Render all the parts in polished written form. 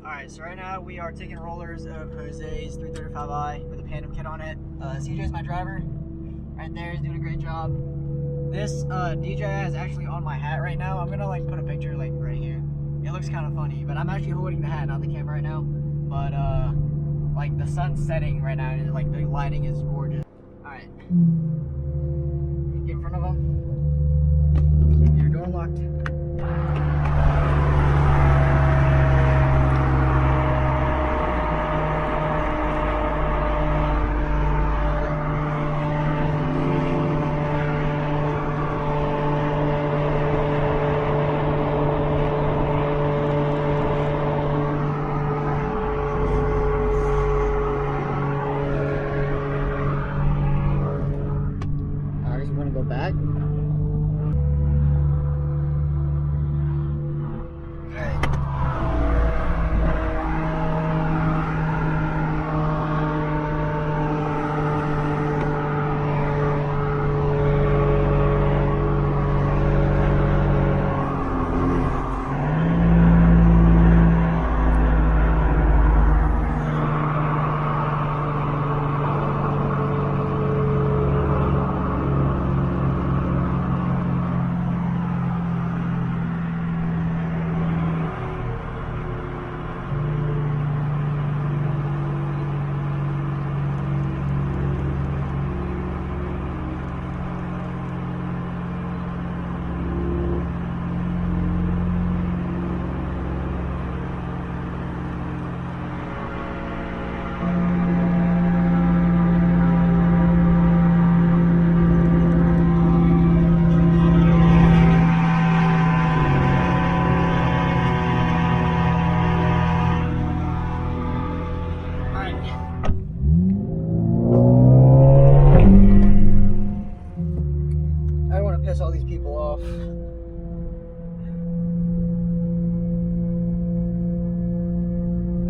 Alright, so right now we are taking rollers of Jose's 335i with a Pandem kit on it. CJ's my driver. Right there, he's doing a great job. This DJI is actually on my hat right now. I'm gonna like put a picture like right here. It looks kind of funny, but I'm actually holding the hat, not the camera right now. But like the sun's setting right now, and like the lighting is gorgeous. Alright. Get in front of him. Your door locked. Go back. Piss all these people off.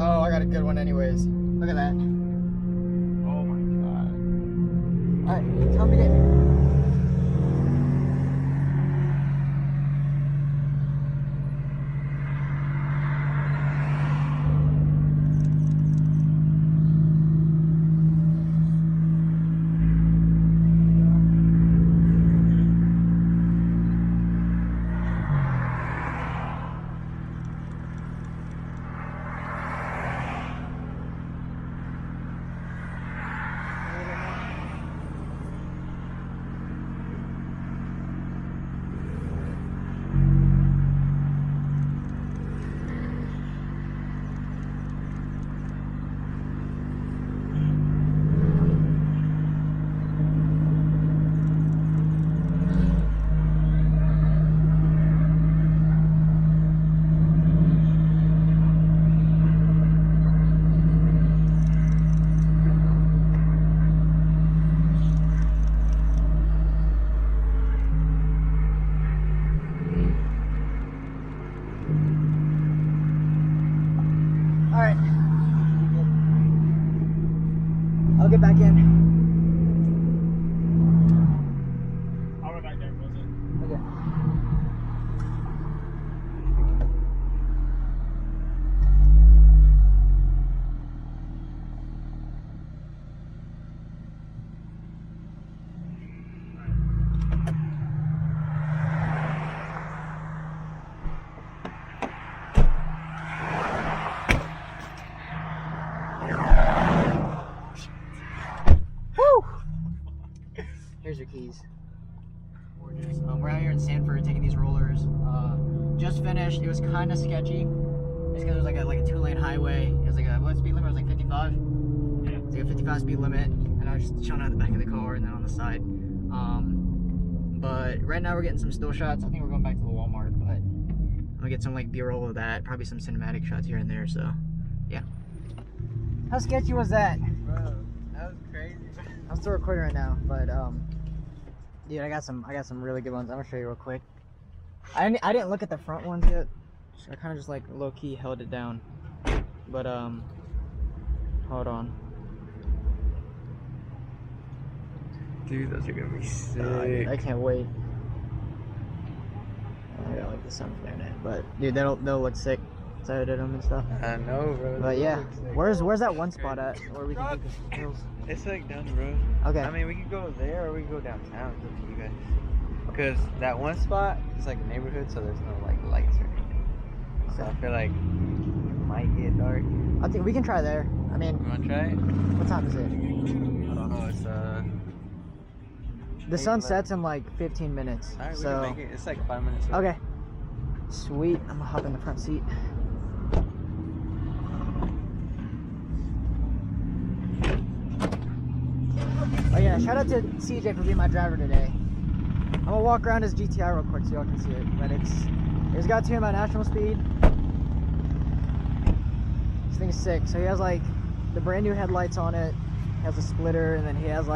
Oh, I got a good one anyways. Look at that. Oh my god. Alright, tell me it. Alright. I'll get back in. I'll go back there, was it? Okay. Here's your keys. Gorgeous. We're out here in Sanford taking these rollers. Just finished. It was kind of sketchy. Just because it was like a 2-lane highway. It was like a, what speed limit? It was like 55? Yeah. It was like a 55 speed limit. And I was just chilling out the back of the car and then on the side. But right now we're getting some still shots. I think we're going back to the Walmart, but I'm gonna get some like B-roll of that. Probably some cinematic shots here and there, so yeah. How sketchy was that? Bro, that was crazy. I'm still recording right now, but dude, I got some really good ones. I'm gonna show you real quick. I didn't look at the front ones yet. So I kind of just like low key held it down. But hold on. Dude, those are gonna be sick. I can't wait. I got like the sun flaring it, but dude, they'll look sick. So I did them and stuff. I know, bro. But yeah, where's that one spot at where we can take the hills? It's like down the road. Okay. I mean, we can go there or we can go downtown. It's up to you guys. Because that one spot is like a neighborhood, so there's no like lights or anything. So I feel like it might get dark. I think we can try there. I mean, You wanna try it? what time is it? I don't know. It's The sun sets in like 15 minutes. Alright, we So can make it. It's like 5 minutes away. okay, sweet. I'm gonna hop in the front seat. Oh yeah, shout out to CJ for being my driver today. I'm gonna walk around his GTI real quick so y'all can see it. But it's got 2 at national speed. This thing's sick. So he has like the brand new headlights on it. He has a splitter, and then he has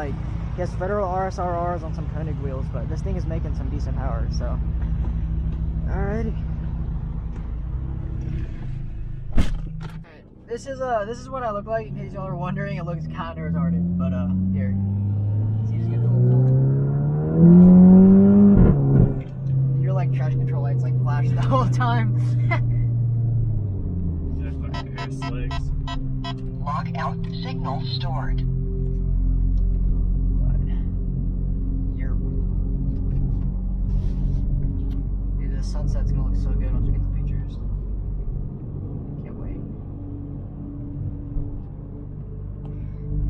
federal RSRRs on some Koenig wheels. But this thing is making some decent power. So, alrighty. This is what I look like in case y'all are wondering. It looks kind of retarded, but here. See, just get your like traction control lights like flash the whole time. Log out signal stored. Dude, the sunset's gonna look so good once we get the pictures. Can't wait.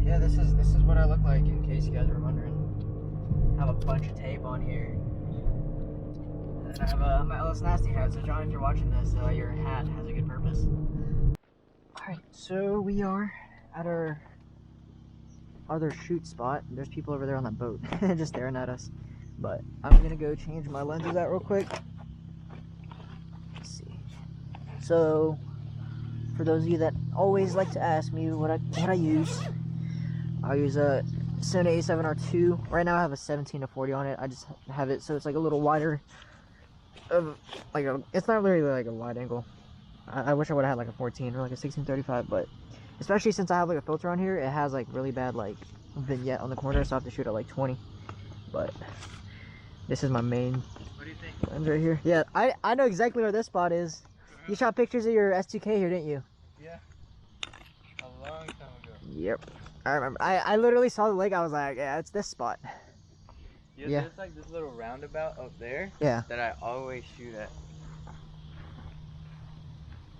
Yeah, this is what I look like in case you guys were wondering. I have a bunch of tape on here. And I have my Ellis Nasty hat, so John, if you're watching this, your hat has a good purpose. Alright, so we are at our other shoot spot. There's people over there on that boat just staring at us. But I'm gonna go change my lenses out real quick. Let's see. So, for those of you that always like to ask me what I use, I use a Sony A7R II. Right now I have a 17-40 on it. I just have it so it's like a little wider. It's not really like a wide angle. I wish I would have had like a 14 or like a 16-35, but especially since I have like a filter on here, it has like really bad like vignette on the corner, so I have to shoot at like 20. But this is my main What do you think? lens right here. Yeah, I know exactly where this spot is. You shot pictures of your S2K here, didn't you? Yeah. A long time ago. Yep. I remember. I literally saw the lake. I was like, yeah, it's this spot. Yeah. There's like this little roundabout up there. Yeah. That I always shoot at.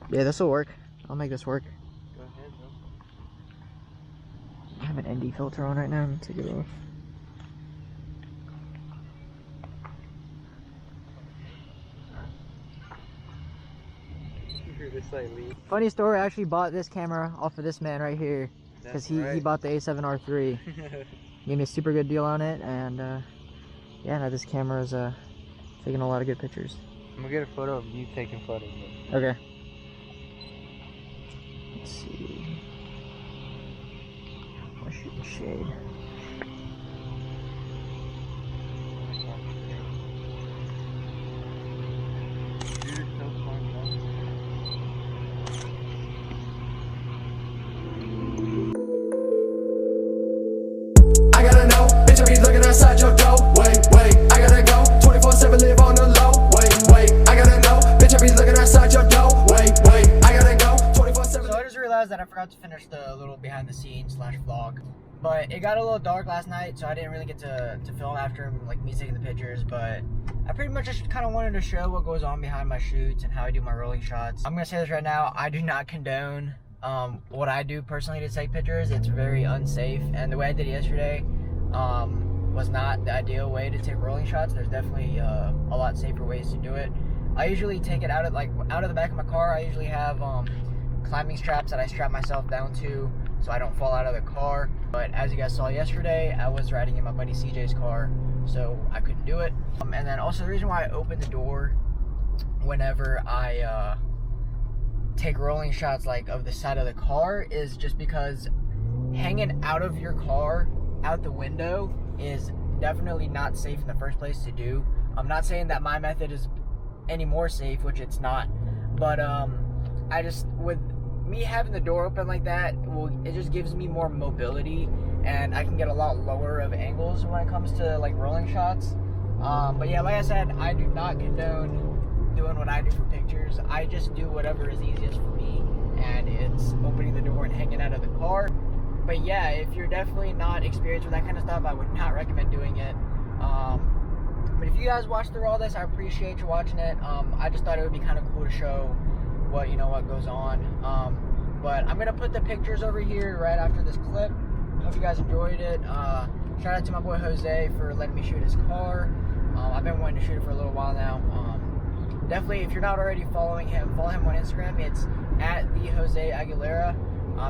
Yeah, this will work. I'll make this work. Go ahead, bro. I have an ND filter on right now. I'm gonna take it off. Funny story, I actually bought this camera off of this man right here because he bought the A7R III. Gave me a super good deal on it, and yeah, now this camera is taking a lot of good pictures. I'm gonna get a photo of you taking photos. Okay. Let's see. I'll shoot the shade. Dude, it's so fun, bro. I gotta know, bitch, I be looking outside your door. Wait, I gotta go. 24/7 live on the low. Wait, I gotta know, bitch, I be looking outside your door. Wait, I gotta go. 24/7. So I just realized that I forgot to finish the little behind the scenes / vlog. But it got a little dark last night, so I didn't really get to film after like me taking the pictures. But I pretty much just kind of wanted to show what goes on behind my shoots and how I do my rolling shots. I'm gonna say this right now, I do not condone what I do personally to take pictures. It's very unsafe, and the way I did it yesterday was not the ideal way to take rolling shots. There's definitely a lot safer ways to do it. I usually take it out of the back of my car. I usually have climbing straps that I strap myself down to so I don't fall out of the car. But as you guys saw yesterday, I was riding in my buddy CJ's car, so I couldn't do it. And then also the reason why I open the door whenever I take rolling shots like of the side of the car is just because hanging out of your car out the window is definitely not safe in the first place to do. I'm not saying that my method is any more safe, which it's not, but I just, with me having the door open like that, well, it just gives me more mobility, and I can get a lot lower of angles when it comes to like rolling shots. But yeah, like I said, I do not condone doing what I do for pictures. I just do whatever is easiest for me, and it's opening the door and hanging out of the car. But yeah, if you're definitely not experienced with that kind of stuff, I would not recommend doing it. But if you guys watched through all this, I appreciate you watching it. I just thought it would be kind of cool to show what goes on. But I'm gonna put the pictures over here right after this clip. Hope you guys enjoyed it. Shout out to my boy Jose for letting me shoot his car. I've been wanting to shoot it for a little while now. Definitely, if you're not already following him, follow him on Instagram. It's at the Jose Aguilera.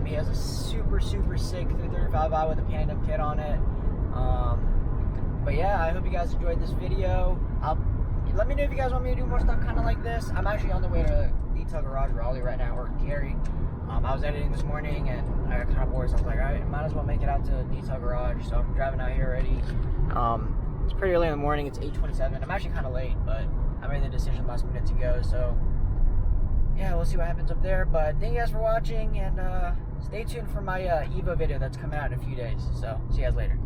He has a super sick 335i with a Pandem kit on it. But yeah, I hope you guys enjoyed this video. Let me know if you guys want me to do more stuff kind of like this. I'm actually on the way to Detail Garage Raleigh right now, or Gary. I was editing this morning and I got kind of bored, so I was like, alright, might as well make it out to Detail Garage. So I'm driving out here already. It's pretty early in the morning, it's 8:27. I'm actually kind of late, but I made the decision last minute to go, so yeah, we'll see what happens up there. But thank you guys for watching, and stay tuned for my Evo video that's coming out in a few days. So see you guys later.